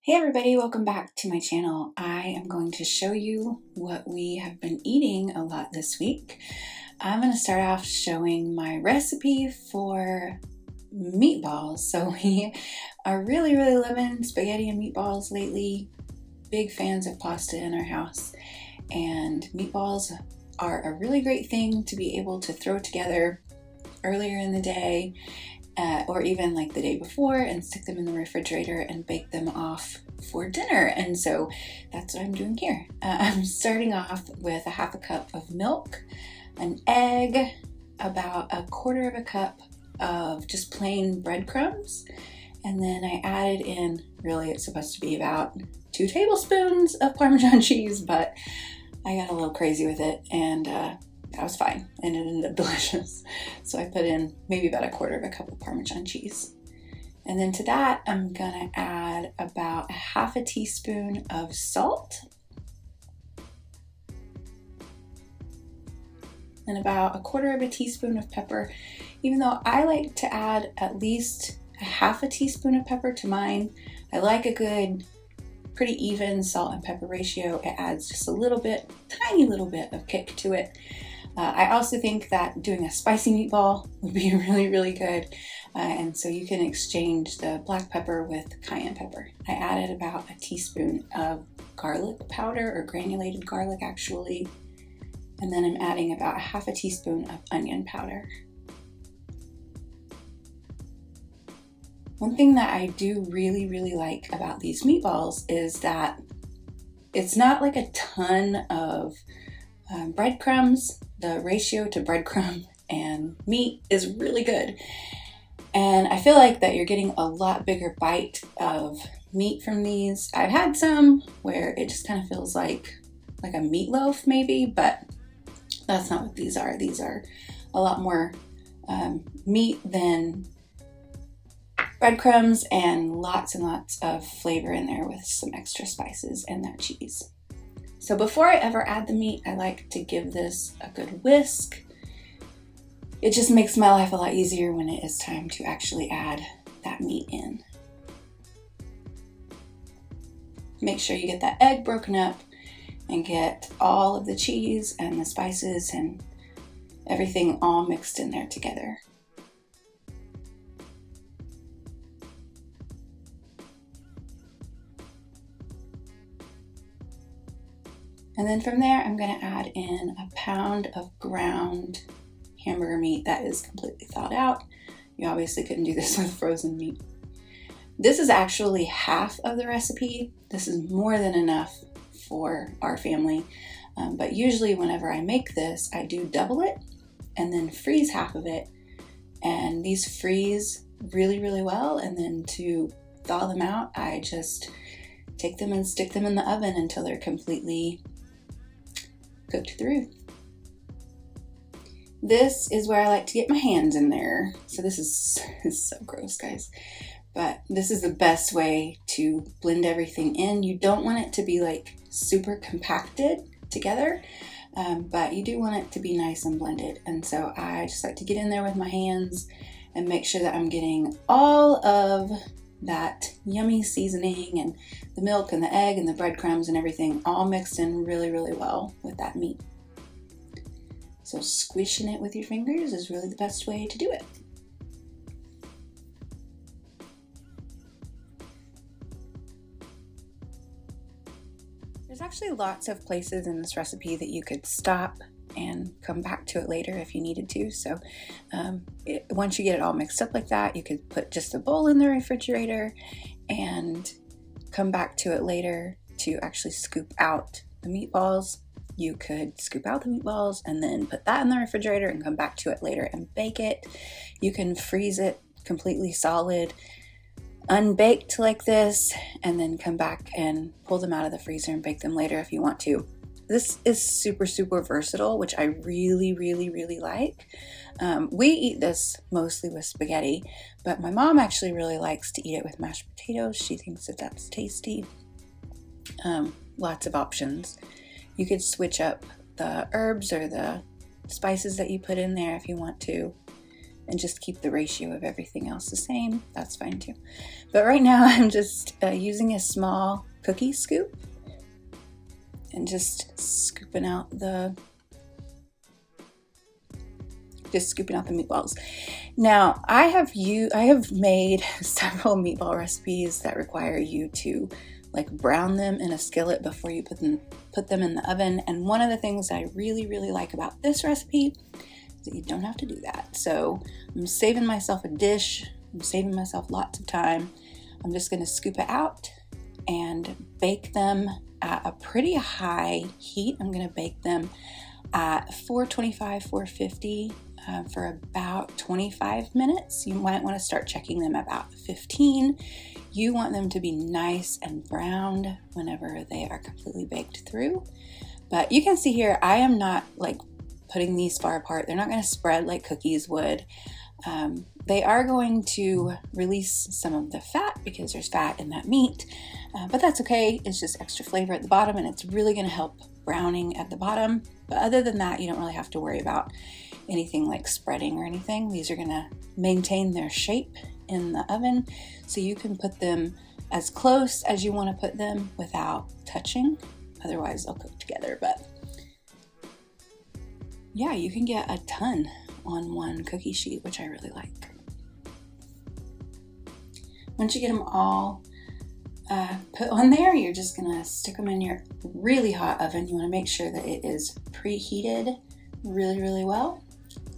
Hey everybody, welcome back to my channel. I am going to show you what we have been eating a lot this week. I'm going to start off showing my recipe for meatballs. So we are really loving spaghetti and meatballs lately. Big fans of pasta in our house, and meatballs are a really great thing to be able to throw together earlier in the day. Or even like the day before, and stick them in the refrigerator and bake them off for dinner. And so that's what I'm doing here. I'm starting off with a half a cup of milk, an egg, about a quarter of a cup of just plain breadcrumbs, and then I added in, really it's supposed to be about 2 tablespoons of Parmesan cheese, but I got a little crazy with it, and that was fine, and it ended up delicious. So I put in maybe about a quarter of a cup of Parmesan cheese. And then to that, I'm gonna add about a half a teaspoon of salt and about a quarter of a teaspoon of pepper, even though I like to add at least a half a teaspoon of pepper to mine. I like a good, pretty even salt and pepper ratio. It adds just a little bit, tiny little bit of kick to it. I also think that doing a spicy meatball would be really good, and so you can exchange the black pepper with cayenne pepper. I added about a teaspoon of garlic powder, or granulated garlic actually, and then I'm adding about a half a teaspoon of onion powder. One thing that I do really like about these meatballs is that it's not like a ton of breadcrumbs. The ratio to breadcrumb and meat is really good. And I feel like that you're getting a lot bigger bite of meat from these. I've had some where it just kind of feels like a meatloaf maybe, but that's not what these are. These are a lot more meat than breadcrumbs, and lots of flavor in there with some extra spices and that cheese. So before I ever add the meat, I like to give this a good whisk. It just makes my life a lot easier when it is time to actually add that meat in. Make sure you get that egg broken up and get all of the cheese and the spices and everything all mixed in there together. And then from there, I'm gonna add in a pound of ground hamburger meat that is completely thawed out. You obviously couldn't do this with frozen meat. This is actually half of the recipe. This is more than enough for our family. But usually whenever I make this, I do double it and then freeze half of it. And these freeze really well. And then to thaw them out, I just take them and stick them in the oven until they're completely cooked through. This is where I like to get my hands in there. So this is so gross, guys. But this is the best way to blend everything in. You don't want it to be like super compacted together, but you do want it to be nice and blended. And so I just like to get in there with my hands and make sure that I'm getting all of that yummy seasoning and the milk and the egg and the breadcrumbs and everything all mixed in really well with that meat. So squishing it with your fingers is really the best way to do it. There's actually lots of places in this recipe that you could stop and come back to it later if you needed to. So once you get it all mixed up like that, you could put just a bowl in the refrigerator and come back to it later to actually scoop out the meatballs. You could scoop out the meatballs and then put that in the refrigerator and come back to it later and bake it. You can freeze it completely solid, unbaked like this, and then come back and pull them out of the freezer and bake them later if you want to. This is super versatile, which I really like. We eat this mostly with spaghetti, but my mom actually really likes to eat it with mashed potatoes. She thinks that that's tasty. Lots of options. You could switch up the herbs or the spices that you put in there if you want to. and just keep the ratio of everything else the same, that's fine too. But right now I'm just using a small cookie scoop and just scooping out the meatballs. Now I have made several meatball recipes that require you to like brown them in a skillet before you put them in the oven. And one of the things I really like about this recipe is that you don't have to do that. So I'm saving myself a dish. I'm saving myself lots of time. I'm just going to scoop it out and bake them at a pretty high heat. I'm going to bake them at 425, 450 for about 25 minutes. You might want to start checking them about 15. You want them to be nice and browned whenever they are completely baked through. But you can see here, I am not like putting these far apart. They're not going to spread like cookies would. They are going to release some of the fat because there's fat in that meat, but that's okay. It's just extra flavor at the bottom, and it's really going to help browning at the bottom. But other than that, you don't really have to worry about anything like spreading or anything. These are going to maintain their shape in the oven, so you can put them as close as you want to put them without touching. Otherwise they'll cook together. But yeah, you can get a ton on one cookie sheet, which I really like. Once you get them all put on there, you're just gonna stick them in your really hot oven. You want to make sure that it is preheated really well.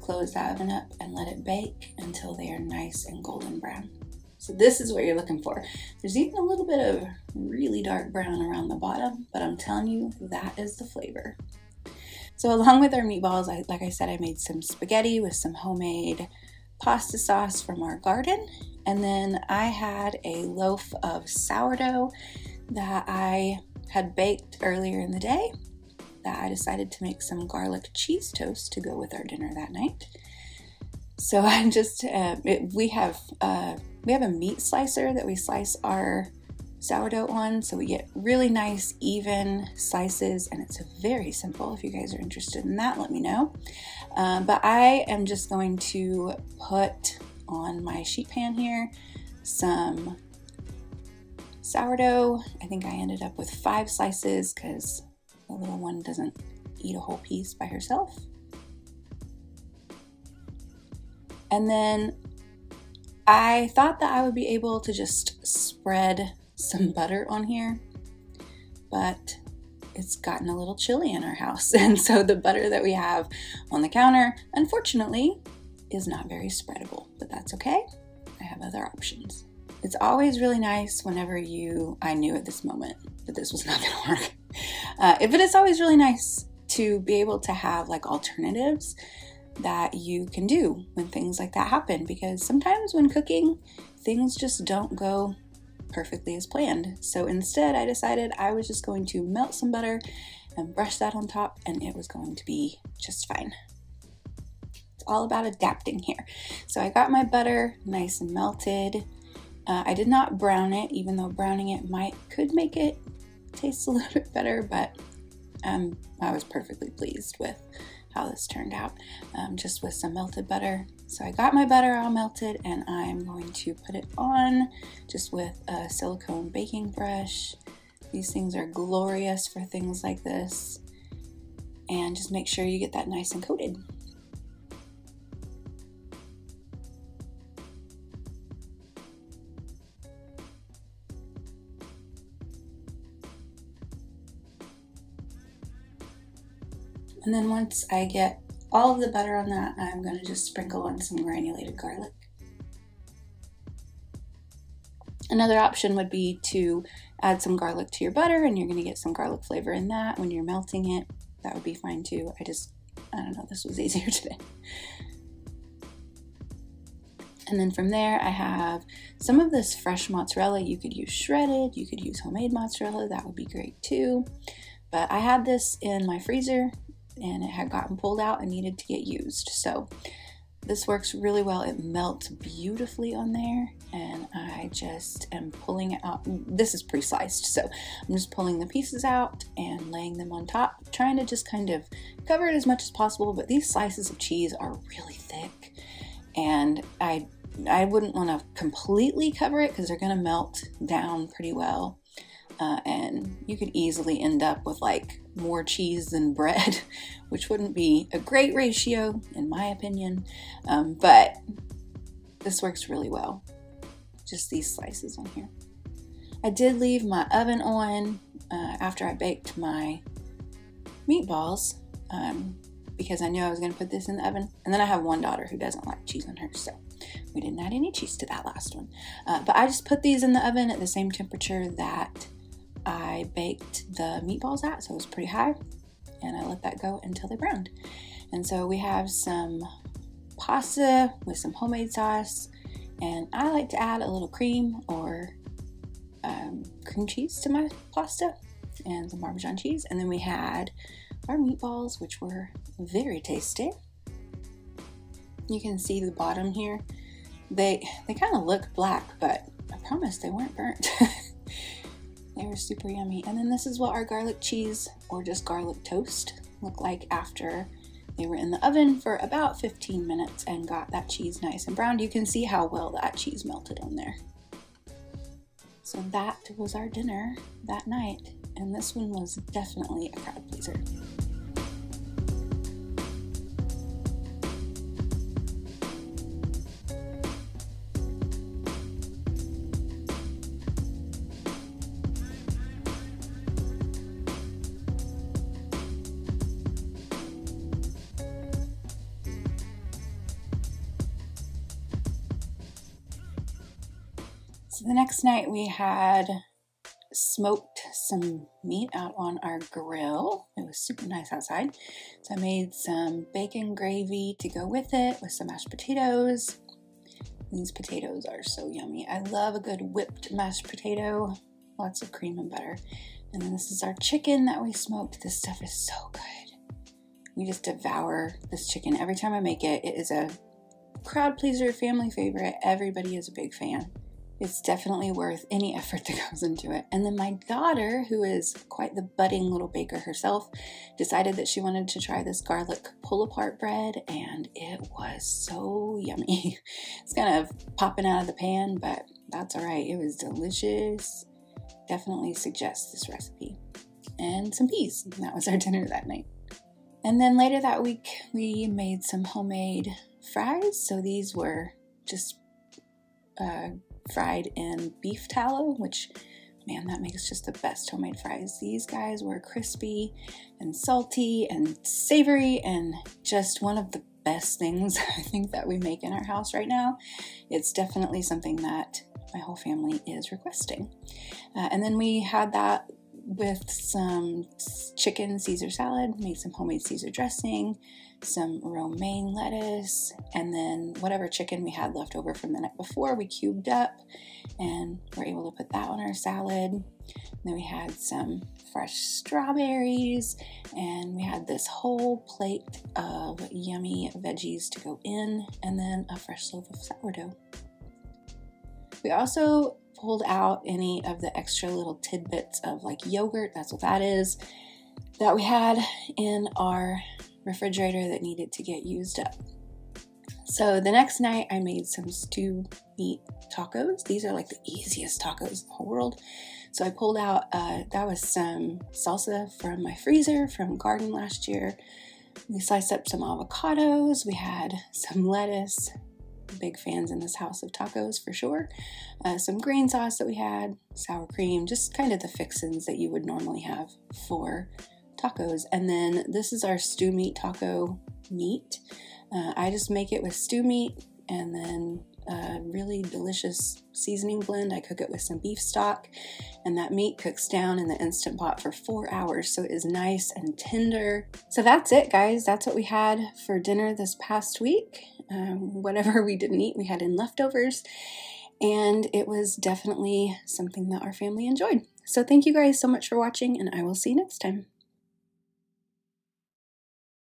Close the oven up and let it bake until they are nice and golden brown. So this is what you're looking for. There's even a little bit of really dark brown around the bottom, but I'm telling you, that is the flavor. So along with our meatballs, like I said, I made some spaghetti with some homemade pasta sauce from our garden. And then I had a loaf of sourdough that I had baked earlier in the day that I decided to make some garlic cheese toast to go with our dinner that night. So I just, we have a meat slicer that we slice our sourdough on, so we get really nice even slices, and it's very simple. If you guys are interested in that, let me know. But I am just going to put on my sheet pan here some sourdough. I think I ended up with 5 slices because the little one doesn't eat a whole piece by herself. And then I thought that I would be able to just spread some butter on here, but it's gotten a little chilly in our house, and so the butter that we have on the counter, unfortunately, is not very spreadable, but that's okay. I have other options. It's always really nice whenever I knew at this moment that this was not gonna work. But it's always really nice to be able to have like alternatives that you can do when things like that happen, because sometimes when cooking, things just don't go perfectly as planned. So instead, I decided I was just going to melt some butter and brush that on top, and it was going to be just fine. It's all about adapting here. So I got my butter nice and melted. I did not brown it, even though browning it could make it taste a little bit better, but I was perfectly pleased with how this turned out, just with some melted butter. So I got my butter all melted, and I'm going to put it on just with a silicone baking brush. These things are glorious for things like this. And just make sure you get that nice and coated. And then once I get all of the butter on that, I'm going to just sprinkle on some granulated garlic. Another option would be to add some garlic to your butter, and you're going to get some garlic flavor in that when you're melting it. That would be fine too. I don't know, this was easier today. And then from there, I have some of this fresh mozzarella. You could use shredded, you could use homemade mozzarella, that would be great too. But I had this in my freezer, and it had gotten pulled out and needed to get used. So this works really well. It melts beautifully on there, and I just am pulling it out. This is pre-sliced, so I'm just pulling the pieces out and laying them on top, trying to just kind of cover it as much as possible. But these slices of cheese are really thick, and I wouldn't want to completely cover it because they're going to melt down pretty well. And you could easily end up with like more cheese than bread, which wouldn't be a great ratio in my opinion, but this works really well. Just these slices on here. I did leave my oven on after I baked my meatballs because I knew I was going to put this in the oven. And then I have one daughter who doesn't like cheese on hers, so we didn't add any cheese to that last one. But I just put these in the oven at the same temperature that I baked the meatballs at, so it was pretty high, and I let that go until they browned. And so we have some pasta with some homemade sauce, and I like to add a little cream or cream cheese to my pasta and some Parmesan cheese. And then we had our meatballs, which were very tasty. You can see the bottom here. They kind of look black, but I promise they weren't burnt. They were super yummy. And then this is what our garlic cheese, or just garlic toast, looked like after they were in the oven for about 15 minutes and got that cheese nice and browned. You can see how well that cheese melted on there. So that was our dinner that night, and this one was definitely a crowd pleaser. So the next night we had smoked some meat out on our grill. It was super nice outside. So I made some bacon gravy to go with it with some mashed potatoes. These potatoes are so yummy. I love a good whipped mashed potato. Lots of cream and butter. And then this is our chicken that we smoked. This stuff is so good. We just devour this chicken. Every time I make it, it is a crowd pleaser, family favorite. Everybody is a big fan. It's definitely worth any effort that goes into it. And then my daughter, who is quite the budding little baker herself, decided that she wanted to try this garlic pull-apart bread, and it was so yummy. It's kind of popping out of the pan, but that's all right. It was delicious. Definitely suggest this recipe. And some peas. And that was our dinner that night. And then later that week, we made some homemade fries. So these were just fried in beef tallow, which, man, that makes just the best homemade fries. These guys were crispy and salty and savory, and just one of the best things I think that we make in our house right now. It's definitely something that my whole family is requesting. And then we had that with some chicken Caesar salad, made some homemade Caesar dressing, some romaine lettuce, and then whatever chicken we had left over from the night before we cubed up, and we're able to put that on our salad. And then we had some fresh strawberries, and we had this whole plate of yummy veggies to go in, and then a fresh loaf of sourdough. We also pulled out any of the extra little tidbits of like yogurt, that's what that is, that we had in our refrigerator that needed to get used up. So the next night I made some stew meat tacos. These are like the easiest tacos in the whole world. So I pulled out, that was some salsa from my freezer from garden last year. We sliced up some avocados. We had some lettuce. Big fans in this house of tacos for sure. Some green sauce that we had, sour cream, just kind of the fixins that you would normally have for tacos. And then this is our stew meat taco meat. I just make it with stew meat and then a really delicious seasoning blend. I cook it with some beef stock, and that meat cooks down in the Instant Pot for 4 hours, so it is nice and tender. So that's it, guys. That's what we had for dinner this past week. Whatever we didn't eat, we had in leftovers, and it was definitely something that our family enjoyed. So thank you guys so much for watching, and I will see you next time.